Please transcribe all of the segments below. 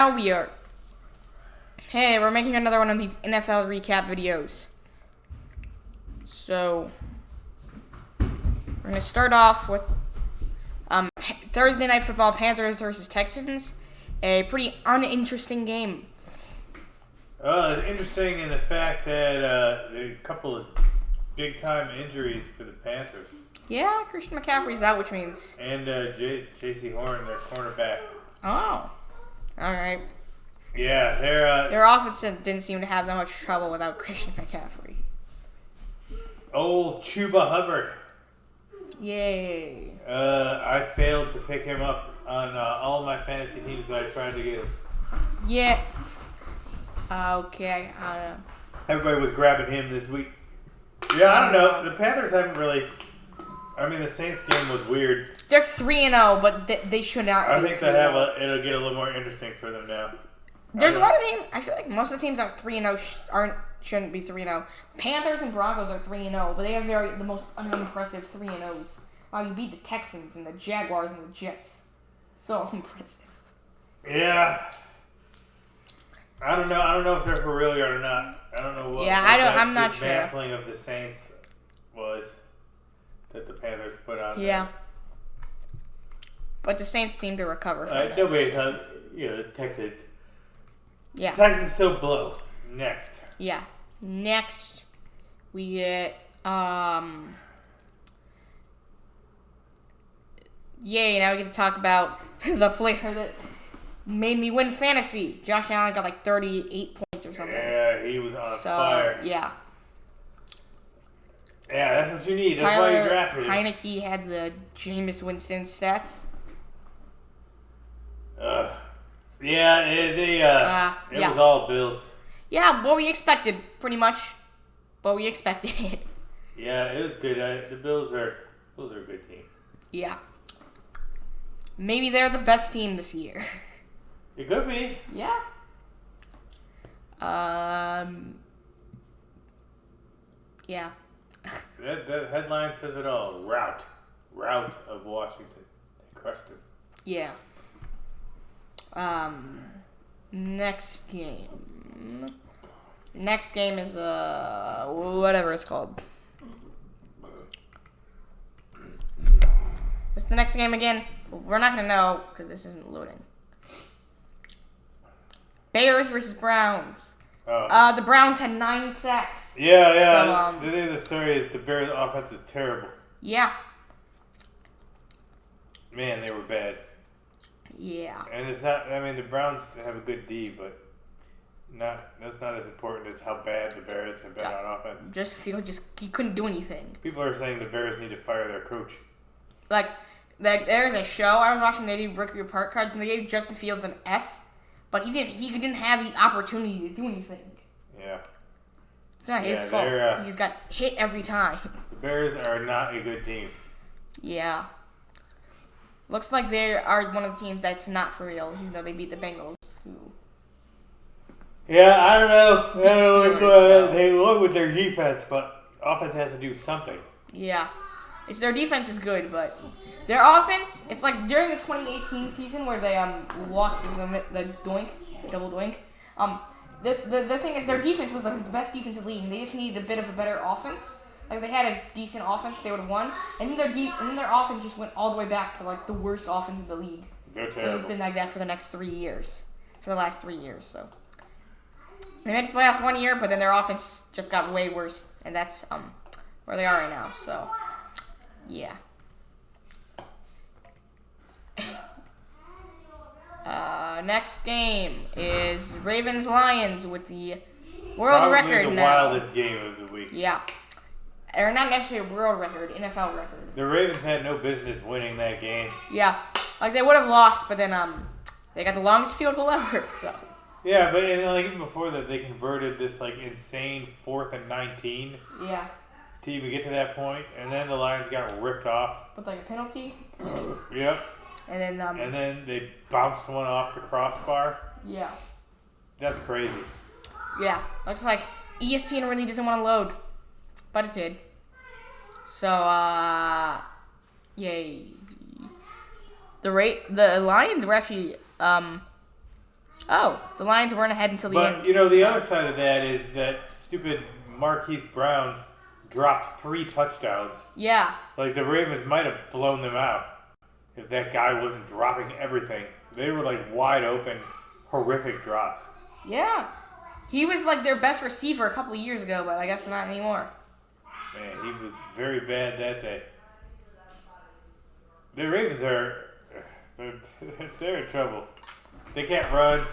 Now we are. Hey, we're making another one of these NFL recap videos. So, we're going to start off with Thursday Night Football, Panthers versus Texans. A pretty uninteresting game. Interesting in the fact that a couple of big-time injuries for the Panthers. Yeah, Christian McCaffrey's out, which means... And J.C. Horn, their cornerback. Oh. Alright. Yeah, their offense didn't seem to have that much trouble without Christian McCaffrey. Old Chuba Hubbard. Yay. I failed to pick him up on all of my fantasy teams that I tried to get him. Yeah. Okay. Everybody was grabbing him this week. Yeah, I don't know. The Panthers haven't really... I mean, the Saints game was weird. They're 3-0, but they should not be. I think it'll get a little more interesting for them now. There's a lot of teams. I feel like most of the teams that are 3-0 shouldn't be 3-0. Panthers and Broncos are 3-0, but they have the most unimpressive 3-0s. Wow, you beat the Texans and the Jaguars and the Jets. So impressive. Yeah. I don't know if they're for real or not. I don't know what. Yeah, I'm not sure. Dismantling of the Saints was that the Panthers put out. Yeah. But the Saints seem to recover from it. The Texans. Yeah. Texans still blow. Next. Yeah. Next, we get Yay! Now we get to talk about the player that made me win fantasy. Josh Allen got like 38 points or something. Yeah, he was on fire. Yeah. Yeah, that's what you need. That's why you drafted him. Heineke had the Jameis Winston stats. It was all Bills. Yeah, what we expected, pretty much. What we expected. Yeah, it was good. The Bills are a good team. Yeah. Maybe they're the best team this year. It could be. Yeah. Yeah. That headline says it all. Rout of Washington. They crushed him. Yeah. Next game. Next game is whatever it's called. What's the next game again? We're not gonna know because this isn't loading. Bears versus Browns. The Browns had 9 sacks. Yeah. So, the story is the Bears' offense is terrible. Yeah. Man, they were bad. Yeah. And it's not. I mean, the Browns have a good D, but that's not as important as how bad the Bears have been on offense. He couldn't do anything. People are saying the Bears need to fire their coach. Like there's a show I was watching. They did rookie report cards, and they gave Justin Fields an F, but he didn't have the opportunity to do anything. Yeah. It's not his fault. He just got hit every time. The Bears are not a good team. Yeah. Looks like they are one of the teams that's not for real, even though they beat the Bengals. Yeah, I don't know. They look with their defense, but offense has to do something. Yeah. Their defense is good, but their offense, it's like during the 2018 season where they lost the double doink. The thing is their defense was the best defense in the league, and they just needed a bit of a better offense. Like, if they had a decent offense, they would have won. And then their offense just went all the way back to, like, the worst offense in the league. They're terrible. And it's been like that for the last 3 years, so. They made the playoffs 1 year, but then their offense just got way worse. And that's where they are right now, so. Yeah. Next game is Ravens-Lions with the world record the now. Wildest game of the week. Yeah. Or not necessarily a world record, NFL record. The Ravens had no business winning that game. Yeah. Like, they would have lost, but then they got the longest field goal ever, so. Yeah, but even before that, they converted this, insane 4th and 19. Yeah. To even get to that point, and then the Lions got ripped off. With, a penalty? Yep. And then they bounced one off the crossbar. Yeah. That's crazy. Yeah. Looks like ESPN really doesn't want to load. But it did. So, yay. The Lions were actually Oh, the Lions weren't ahead until the end. But, you know, the other side of that is that stupid Marquise Brown dropped 3 touchdowns. Yeah. So, like, the Ravens might have blown them out if that guy wasn't dropping everything. They were, like, wide open, horrific drops. Yeah. He was, like, their best receiver a couple of years ago, but I guess not anymore. Man, he was very bad that day. The Ravens are... They're in trouble. They can't run.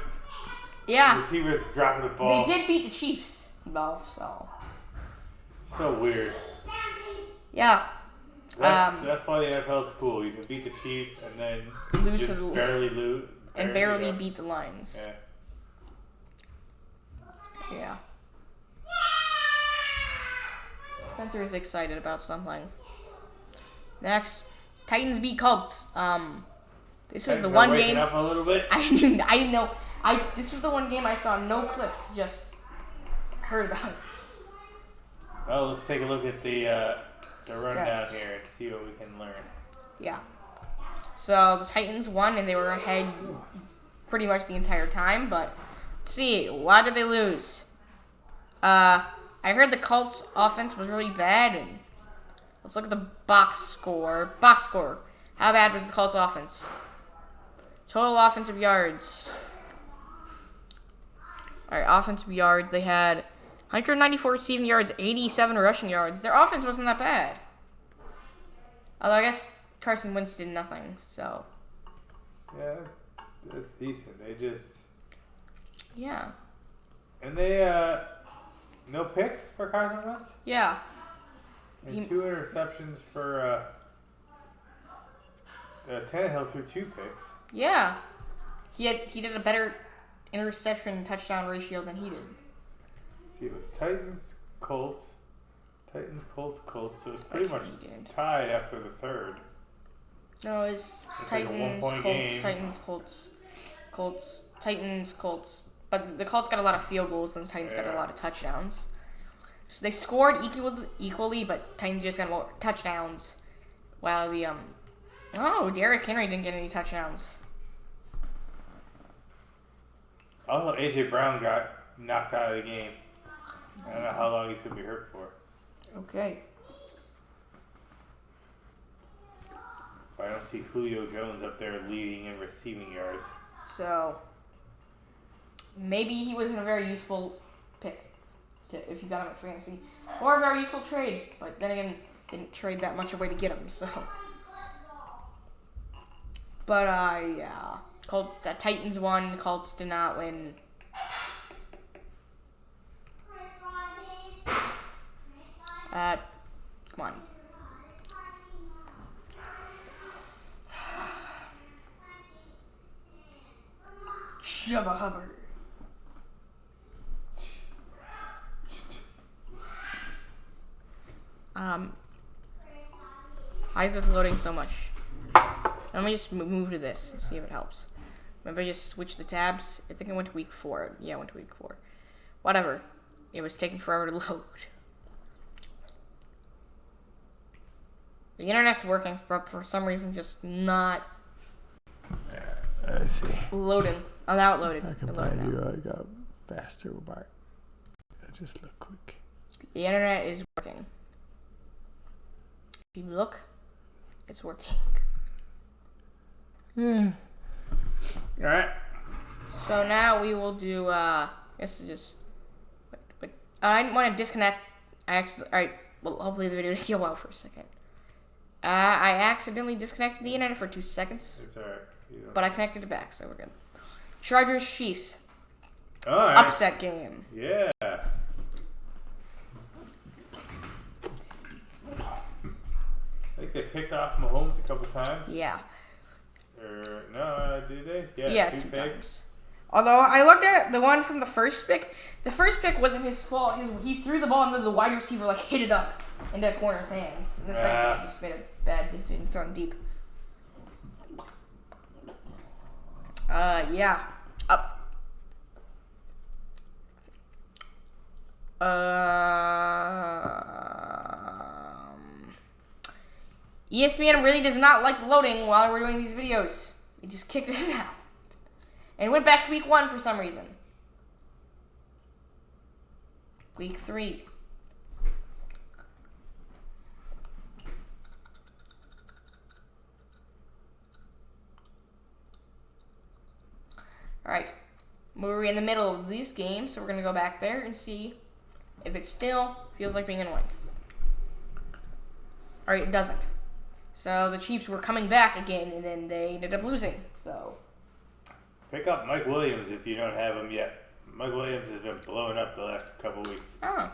Yeah. The receivers dropping the ball. They did beat the Chiefs, though, so... So weird. Yeah. That's why the NFL is cool. You can beat the Chiefs and then lose just barely lose. And barely beat the Lions. Yeah. Yeah. Spencer is excited about something. Next, Titans beat Colts. This was the one game. Up a little bit. I didn't know. This was the one game I saw no clips. Just heard about it. Well, let's take a look at the rundown here and see what we can learn. Yeah. So the Titans won and they were ahead pretty much the entire time. But let's see, why did they lose? I heard the Colts offense was really bad, and let's look at the box score. Box score. How bad was the Colts offense? Total offensive yards. All right, offensive yards. They had 194 receiving yards, 87 rushing yards. Their offense wasn't that bad. Although I guess Carson Wentz did nothing, so. Yeah, that's decent. They just... Yeah. And they, no picks for Carson Wentz? Yeah. And 2 interceptions for, Tannehill threw 2 picks. Yeah. He did a better interception touchdown ratio than he did. Let's see, it was Titans, Colts. Titans, Colts, Colts. So it was pretty much didn't. tied after the third. No, it was Titans, like a 1-point Colts, game. Titans, Colts, Colts, Titans, Colts. But the Colts got a lot of field goals and the Titans got a lot of touchdowns. So they scored equally, but Titans just got more touchdowns. While the Derrick Henry didn't get any touchdowns. Also, A.J. Brown got knocked out of the game. I don't know how long he's going to be hurt for. Okay. I don't see Julio Jones up there leading in receiving yards. So maybe he wasn't a very useful pick if you got him at fantasy, or a very useful trade. But then again, didn't trade that much away to get him. So, but yeah, the Titans won. The Colts did not win. Come on. Jabba Hubbard. Why is this loading so much? Let me just move to this and see if it helps. Maybe I just switch the tabs. I think I went to week 4. Yeah, I went to week 4. Whatever. It was taking forever to load. The internet's working, but for some reason just not I see. loading. Oh, now it loaded. I can find you. I got faster by. I just look quick. The internet is working. If you look, it's working. All right. So now we will do. This is just. Wait. I didn't want to disconnect. All right. Well, hopefully the video didn't go out for a second. I accidentally disconnected the internet for 2 seconds. It's alright. But I connected it back, so we're good. Chargers Chiefs. Alright. Upset game. Yeah. I think they picked off Mahomes a couple times. Yeah. No, did they? Yeah, 2 2 picks. times. Although I looked at the one from the first pick. The first pick wasn't his fault. He threw the ball and the wide receiver hit it up into the corner's hands. And the second pick just made a bad decision throwing deep. Yeah. Up. ESPN really does not like the loading while we're doing these videos. It just kicked us out. And went back to week 1 for some reason. Week 3. Alright. We're in the middle of these games, so we're going to go back there and see if it still feels like being annoying. Alright, it doesn't. So the Chiefs were coming back again, and then they ended up losing. So pick up Mike Williams if you don't have him yet. Mike Williams has been blowing up the last couple weeks. Oh.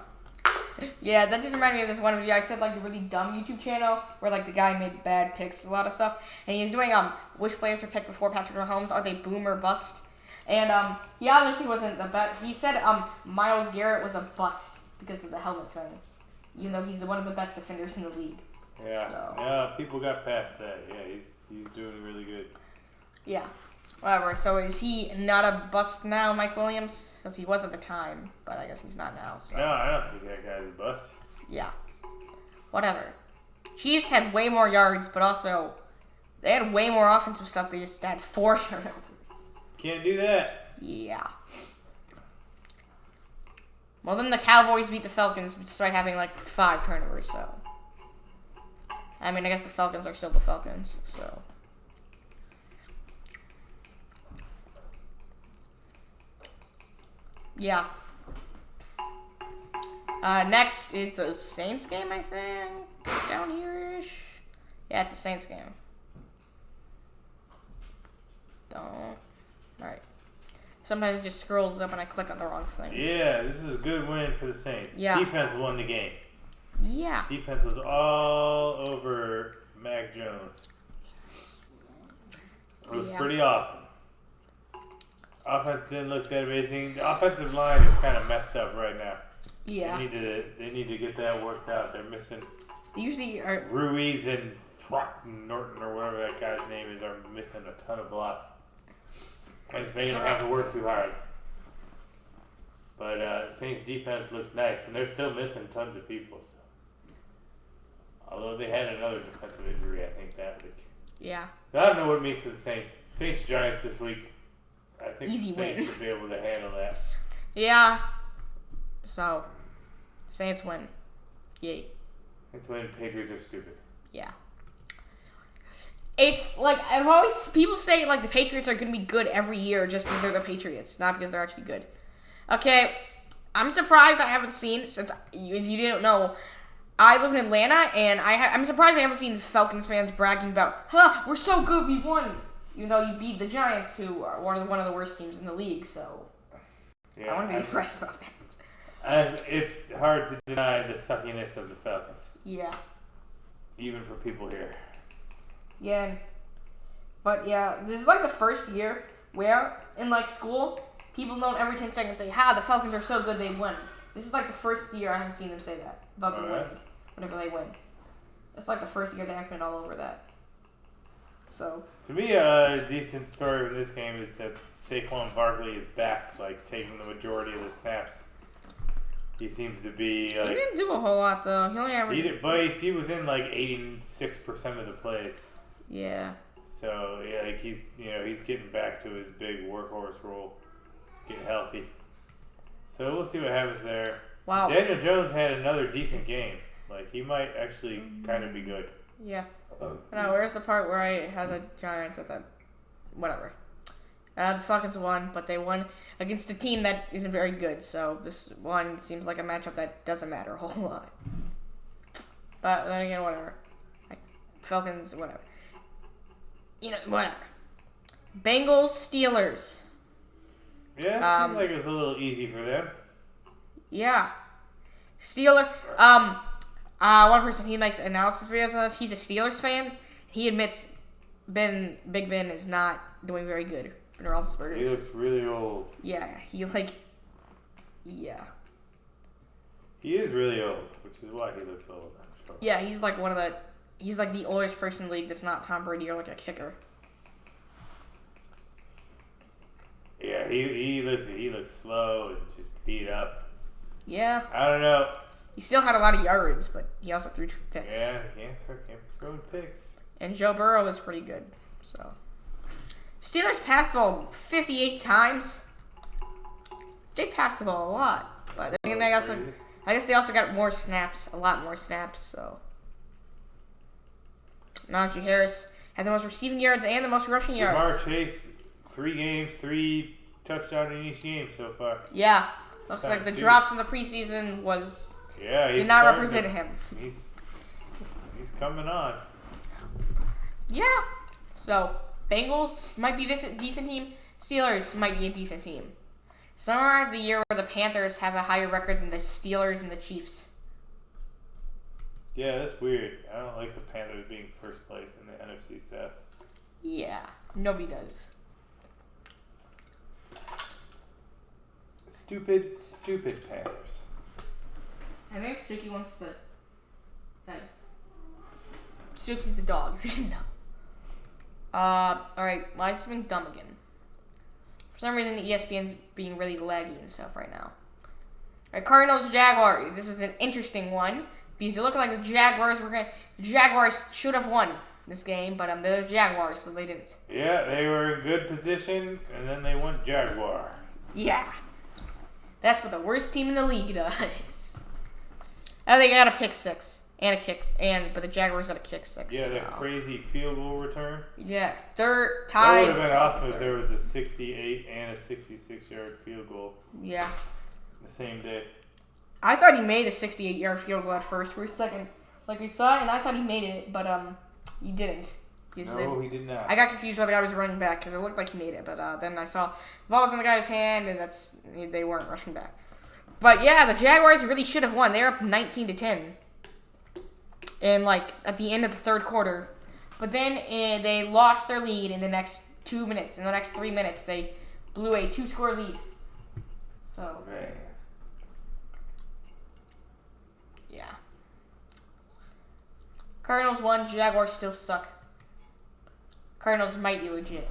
Yeah, that just reminded me of this one video. I said, like, the really dumb YouTube channel where, like, the guy made bad picks, a lot of stuff. And he was doing, which players were picked before Patrick Mahomes. Are they boom or bust? And, he obviously wasn't the best. He said, Myles Garrett was a bust because of the helmet thing. Even though he's one of the best defenders in the league. Yeah. So. Yeah, people got past that. Yeah, he's doing really good. Yeah. Whatever. So is he not a bust now, Mike Williams? Because he was at the time, but I guess he's not now. So. No, I don't think that guy's a bust. Yeah. Whatever. Chiefs had way more yards, but also they had way more offensive stuff. They just had 4 turnovers. Can't do that. Yeah. Well, then the Cowboys beat the Falcons despite having like 5 turnovers, so. I mean, I guess the Falcons are still the Falcons, so. Yeah. Next is the Saints game, I think. Down here-ish. Yeah, it's a Saints game. Alright. Sometimes it just scrolls up and I click on the wrong thing. Yeah, this is a good win for the Saints. Yeah. Defense won the game. Yeah. Defense was all over Mac Jones. It was pretty awesome. Offense didn't look that amazing. The offensive line is kind of messed up right now. Yeah. They need to get that worked out. They're missing. They usually are. Ruiz and Norton or whatever that guy's name is are missing a ton of blocks. And it's making them have to work too hard. But Saints defense looks nice, and they're still missing tons of people. So. Although they had another defensive injury, I think, that week. Yeah. I don't know what it means for the Saints. Saints-Giants this week. I think Easy the Saints win. should be able to handle that. Yeah. So, Saints win. Yay. Saints win. Patriots are stupid. Yeah. It's like I've always people say like the Patriots are gonna be good every year just because they're the Patriots, not because they're actually good. Okay, I'm surprised I haven't seen since if you didn't know, I live in Atlanta and I'm surprised I haven't seen Falcons fans bragging about, we're so good, we won. You know, you beat the Giants, who are one of the worst teams in the league. So yeah, I want to be impressed about that. It's hard to deny the suckiness of the Falcons. Yeah. Even for people here. Yeah. But yeah, this is like the first year where in like school, people don't every 10 seconds say, the Falcons are so good they win. This is like the first year I haven't seen them say that about the win whenever they win. It's like the first year they haven't been all over that. So to me, a decent story in this game is that Saquon Barkley is back, like taking the majority of the snaps. He seems to be. Like, he didn't do a whole lot though. He only averaged. But he was in like 86% of the plays. Yeah. So yeah, like he's getting back to his big workhorse role. He's getting healthy. So we'll see what happens there. Wow. Daniel Jones had another decent game. Like he might actually kind of be good. Yeah. No, where's the part where I had the Giants at that? Whatever. The Falcons won, but they won against a team that isn't very good. So this one seems like a matchup that doesn't matter a whole lot. But then again, whatever. Falcons, whatever. Whatever. Bengals, Steelers. Yeah, it seemed like it was a little easy for them. Yeah. Steeler. One person, he makes analysis videos on this. He's a Steelers fan. He admits Big Ben is not doing very good. Ben Roethlisberger. He looks really old. Yeah, yeah. He is really old, which is why he looks old, I'm sure. Yeah, he's like the oldest person in the league that's not Tom Brady or like a kicker. Yeah, he looks slow and just beat up. Yeah. I don't know. He still had a lot of yards, but he also threw 2 picks. Yeah, can't throw picks. And Joe Burrow is pretty good. Steelers passed the ball 58 times. They passed the ball a lot. But I guess they also got a lot more snaps, so. Najee Harris had the most receiving yards and the most rushing yards. Jamar Chase, 3 games, 3 touchdowns in each game so far. Yeah. Looks like the drops in the preseason did not represent him. He's coming on. Yeah. So, Bengals might be a decent team. Steelers might be a decent team. Somewhere the year where the Panthers have a higher record than the Steelers and the Chiefs. Yeah, that's weird. I don't like the Panthers being first place in the NFC South. Yeah, nobody does. Stupid Panthers. I think Stookie wants to. Stookie's the dog. If you didn't know. Alright, why is this being dumb again? For some reason, ESPN's being really laggy and stuff right now. Alright, Cardinals, Jaguars. This was an interesting one because it looked like the Jaguars should have won this game, but they're the Jaguars, so they didn't. Yeah, they were in good position, and then they went Jaguar. Yeah. That's what the worst team in the league does. Oh, they got a pick six. But the Jaguars got a kick six. Yeah, that crazy field goal return. Yeah, third tie. That would have been awesome if there was a 68 and a 66-yard field goal. Yeah. The same day. I thought he made a 68-yard field goal at first for a second. Like we saw it, and I thought he made it, but he didn't. No, he did not. I got confused why the guy was running back because it looked like he made it, but then I saw the ball was in the guy's hand, and they weren't running back. But yeah, the Jaguars really should have won. They were up 19-10. And at the end of the third quarter. But then they lost their lead in the next 2 minutes. In the next 3 minutes, they blew a 2-score lead. So, man. Yeah. Cardinals won. Jaguars still suck. Cardinals might be legit.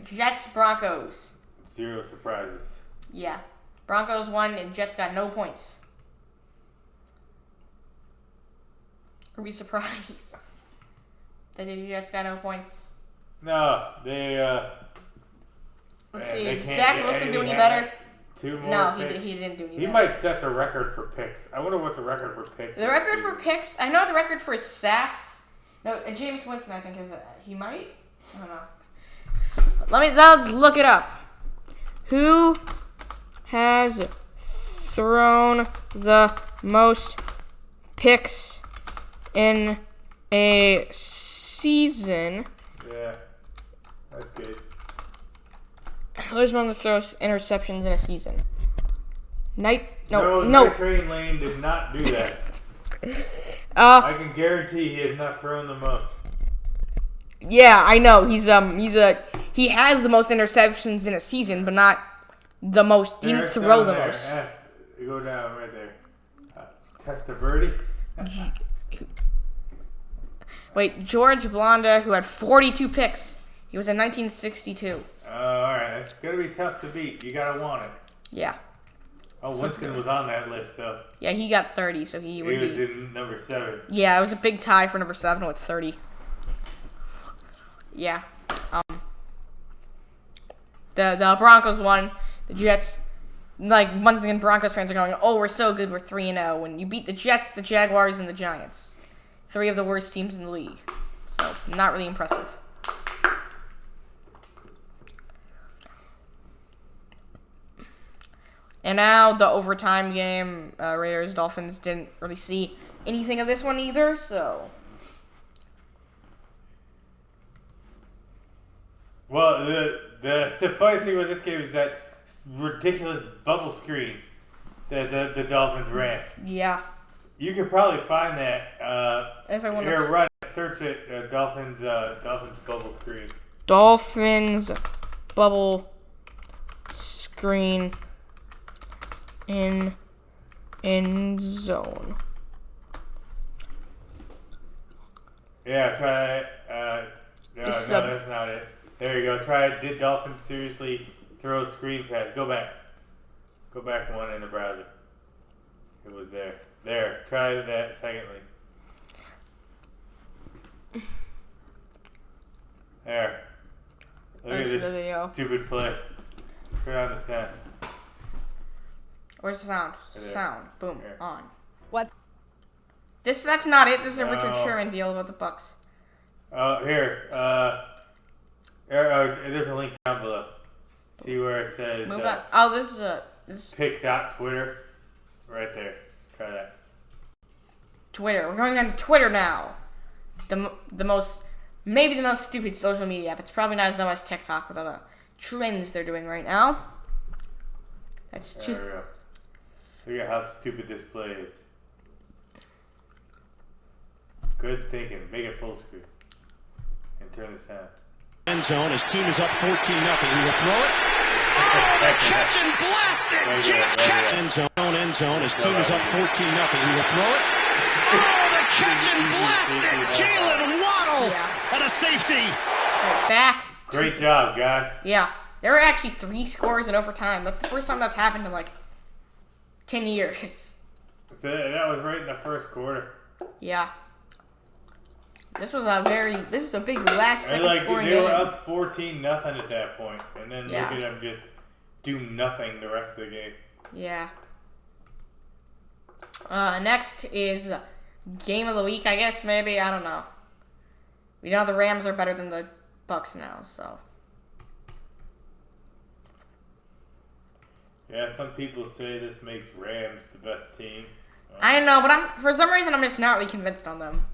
Jets, Broncos. 0 surprises. Yeah. Broncos won and Jets got no points. Are we surprised that the Jets got no points? No, they. Let's see. Did Zach Wilson do any better? 2 more. No, picks. he didn't do any He better. might set the record for picks. I wonder what the record for picks is. The record for picks? I know the record for sacks. No, James Winston, I think, is. He might? I don't know. Let's look it up. Who has thrown the most picks in a season? Yeah, that's good. Who's one that throws interceptions in a season? Night Train Lane did not do that. I can guarantee he has not thrown the most. Yeah, I know. He has the most interceptions in a season, but not the most. He didn't throw the most. You go down right there. Testaverde. Wait, George Blanda, who had 42 picks. He was in 1962. All right, it's gonna be tough to beat. You gotta want it. Yeah. Oh, Winston was on that list though. Yeah, he got 30, so he would be. He was in number 7. Yeah, it was a big tie for number 7 with 30. Yeah. The Broncos won. The Jets, once again, Broncos fans are going, oh, we're so good, we're 3-0. When you beat the Jets, the Jaguars, and the Giants. 3 of the worst teams in the league. So, not really impressive. And now, the overtime game, Raiders-Dolphins didn't really see anything of this one either, so... Well, the funny thing with this game is that ridiculous bubble screen that the Dolphins ran. Yeah. You could probably find that. If I want to search it. Dolphins bubble screen. Dolphins bubble screen in end zone. Yeah, try it. No, that's not it. There you go. Try it. Did Dolphins seriously throw a screen pass? Go back. Go back one in the browser. It was there. There. Try that secondly. There. Look at this stupid play. Turn on the sound. Where's the sound? Sound. Boom. Here. On. What? That's not it. This is a Richard Sherman deal about the Bucks. Here. There's a link down below. See where it says. Move that. Oh, this is pick.twitter. Right there. Try that. Twitter. We're going on to Twitter now. Maybe the most stupid social media app. It's probably not as dumb as TikTok with all the trends they're doing right now. That's true. There we go. Look at how stupid this play is. Good thinking. Make it full screen. And turn the sound. End zone. His team is up 14-0. He will throw it. Oh, the catch and blast it! Catch. End zone. His team is up 14-0. He will throw it. Oh, the catch and blast it! Jalen Waddle and a safety. Right back. Great job, guys. Yeah. There were actually 3 scores in overtime. That's the first time that's happened in like 10 years. That was right in the first quarter. Yeah. This was a big last second scoring They game. were up 14-0 at that point, and then look at them just do nothing the rest of the game. Yeah. Next is game of the week, I guess, maybe. I don't know. We know the Rams are better than the Bucks now, so. Yeah, some people say this makes Rams the best team. I know, but for some reason I'm just not really convinced on them.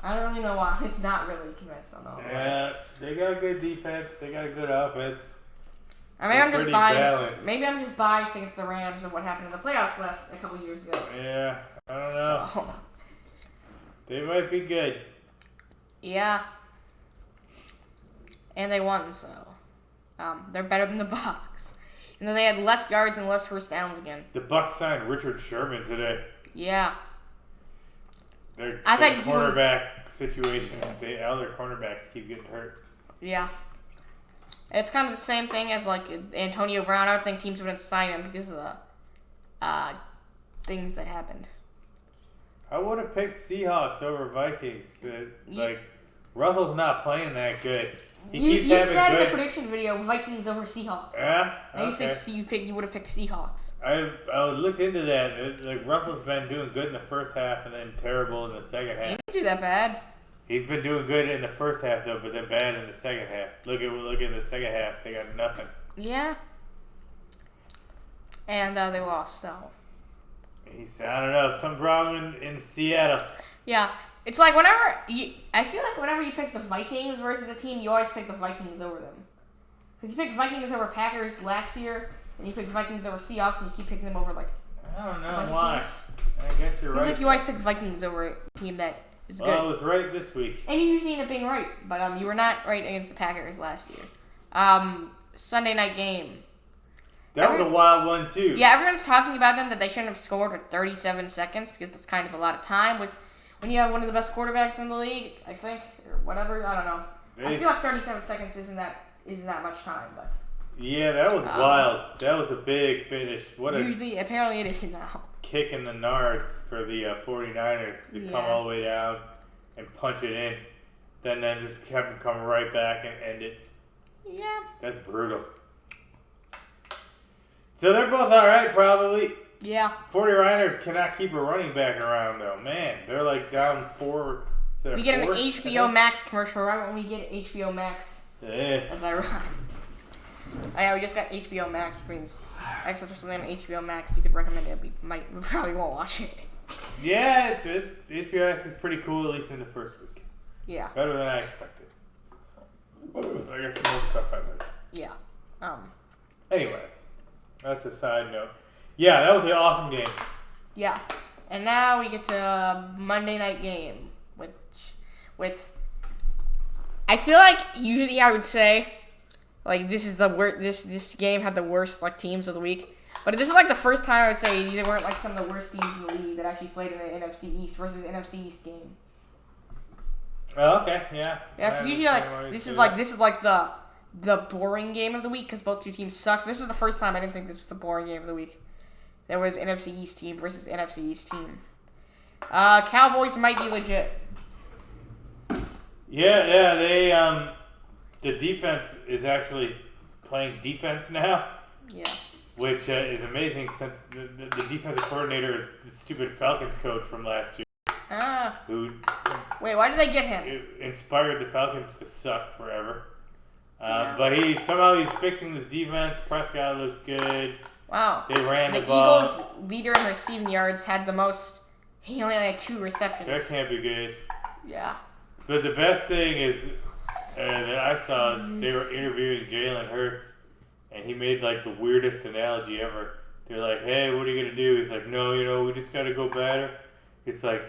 I don't really know why. I'm just not really convinced on them. Yeah, they got a good defense. They got a good offense. Or maybe I'm just biased. Balanced. Maybe I'm just biased against the Rams and what happened in the playoffs a couple years ago. Yeah, I don't know. So. They might be good. Yeah. And they won, so they're better than the Bucks. You know, they had less yards and less first downs again. The Bucks signed Richard Sherman today. Yeah. Their think cornerback situation. All their cornerbacks keep getting hurt. Yeah. It's kind of the same thing as like Antonio Brown. I don't think teams wouldn't sign him because of the things that happened. I would have picked Seahawks over Vikings. Russell's not playing that good. You said in the prediction video Vikings over Seahawks. Yeah. Now you say you would have picked Seahawks. I looked into that. Russell's been doing good in the first half and then terrible in the second half. He didn't do that bad. He's been doing good in the first half though, but then bad in the second half. Look at the second half. They got nothing. Yeah. And they lost. So. I don't know. Something wrong in Seattle. Yeah. It's like I feel like whenever you pick the Vikings versus a team, you always pick the Vikings over them. Because you picked Vikings over Packers last year, and you picked Vikings over Seahawks, and you keep picking them over like. I don't know why. I guess you're right. Seems like you always pick Vikings over a team that is good. Well, I was right this week. And you usually end up being right, but you were not right against the Packers last year. Sunday night game. That was a wild one too. Yeah, everyone's talking about them that they shouldn't have scored with 37 seconds because that's kind of a lot of time when you have one of the best quarterbacks in the league, I think, or whatever. I don't know. I feel like 37 seconds isn't that much time, but. Yeah, that was wild. That was a big finish. Apparently it is now. Kick in the nards for the 49ers to come all the way down and punch it in. Then just have them come right back and end it. Yeah. That's brutal. So they're both all right, probably. Yeah. 49ers cannot keep a running back around, though. Man, they're like down 4. We get an HBO Max commercial right when we get HBO Max. Yeah. That's ironic. Oh, yeah, we just got HBO Max, which means except for something on HBO Max, you could recommend it. We probably won't watch it. Yeah, HBO Max is pretty cool, at least in the first week. Yeah. Better than I expected. I guess some more stuff I like. Yeah. Anyway, that's a side note. Yeah, that was an awesome game. Yeah. And now we get to a Monday night game, with I feel like usually I would say like this is the worst. This game had the worst like teams of the week, but this is like the first time I would say these weren't like some of the worst teams in the league that actually played in the NFC East versus NFC East game. Oh, okay, yeah. Yeah, because usually this is like the boring game of the week because both two teams suck. So this was the first time I didn't think this was the boring game of the week. There was NFC East team versus NFC East team. Cowboys might be legit. Yeah, the defense is actually playing defense now. Yeah. Which is amazing since the defensive coordinator is the stupid Falcons coach from last year. Who? Wait, why did they get him? Inspired the Falcons to suck forever. Yeah. But he's fixing this defense. Prescott looks good. Wow. They ran the ball. The Eagles' leader in receiving yards had the most. He only had 2 receptions. That can't be good. Yeah. But the best thing is that I saw is they were interviewing Jalen Hurts, and he made like the weirdest analogy ever. They're like, "Hey, what are you gonna do?" He's like, "No, we just gotta go better." It's like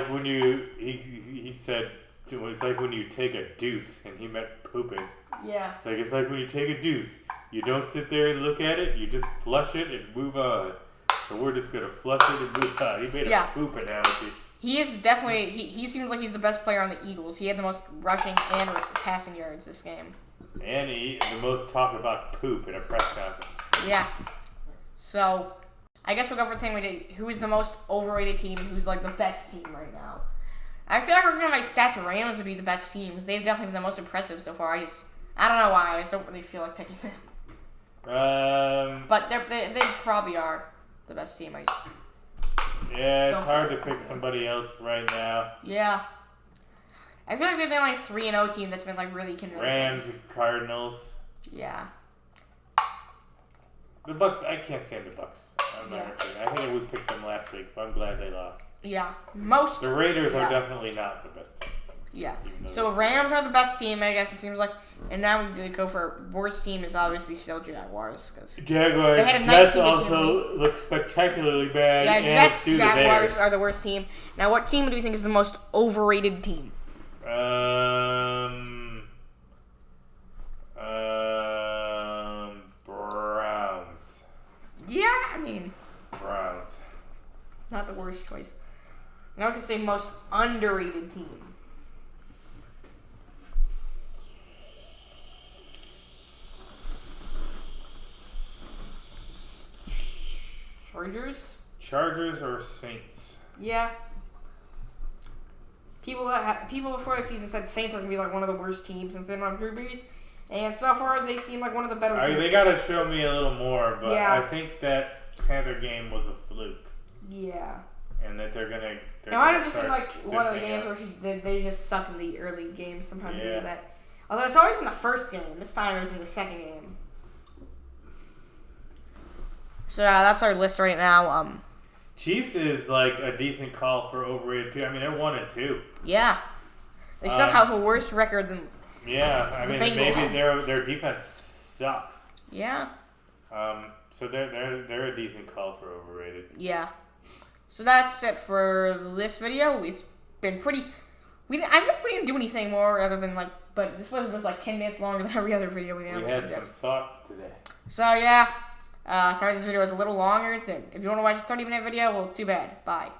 when you he said it's like when you take a deuce, and he meant pooping. Yeah. It's like when you take a deuce, you don't sit there and look at it, you just flush it and move on. So we're just gonna flush it and move on. He made a poop analogy. He is definitely he seems like he's the best player on the Eagles. He had the most rushing and passing yards this game. And the most talk about poop in a press conference. Yeah. So, I guess we'll go for the thing we did. Who is the most overrated team? Who's like the best team right now? I feel like we're gonna my stats. Rams would be the best team because they've definitely been the most impressive so far. I don't know why. I just don't really feel like picking them. But they probably are the best team. Yeah, it's hard to pick somebody else right now. Yeah. I feel like they're the only 3-0 team that's been like really convincing. Rams and Cardinals. Yeah. The Bucks, I can't stand the Bucks. I think we picked them last week, but I'm glad they lost. Yeah. The Raiders are definitely not the best team. Yeah. So Rams are the best team, I guess it seems like. And now we go for worst team is obviously still Jaguars. Jaguars. They had a Jets also look spectacularly bad. Yeah, Jets, Jaguars are the worst team. Now, what team do you think is the most overrated team? Browns. Yeah, I mean. Browns. Not the worst choice. Now I can say most underrated team. Chargers or Saints? Yeah. People before the season said Saints are gonna be like one of the worst teams since they don't have Drew Brees, and so far they seem like one of the better teams. They gotta show me a little more, but I think that Panther game was a fluke. Yeah. And that they're gonna. Now I don't just feel like one of the games where they just suck in the early games. Sometimes they do that. Although it's always in the first game. This time it was in the second game. So that's our list right now. Chiefs is like a decent call for overrated too. I mean, they're 1-2. Yeah, they still have a worse record than. Yeah, I mean, maybe their defense sucks. Yeah. So they're a decent call for overrated. Yeah. So that's it for this video. It's been pretty. I think we didn't do anything more other than but this was like 10 minutes longer than every other video we had. We had some thoughts today. So yeah. Sorry this video was a little longer. If you want to watch a 30-minute video, well, too bad. Bye.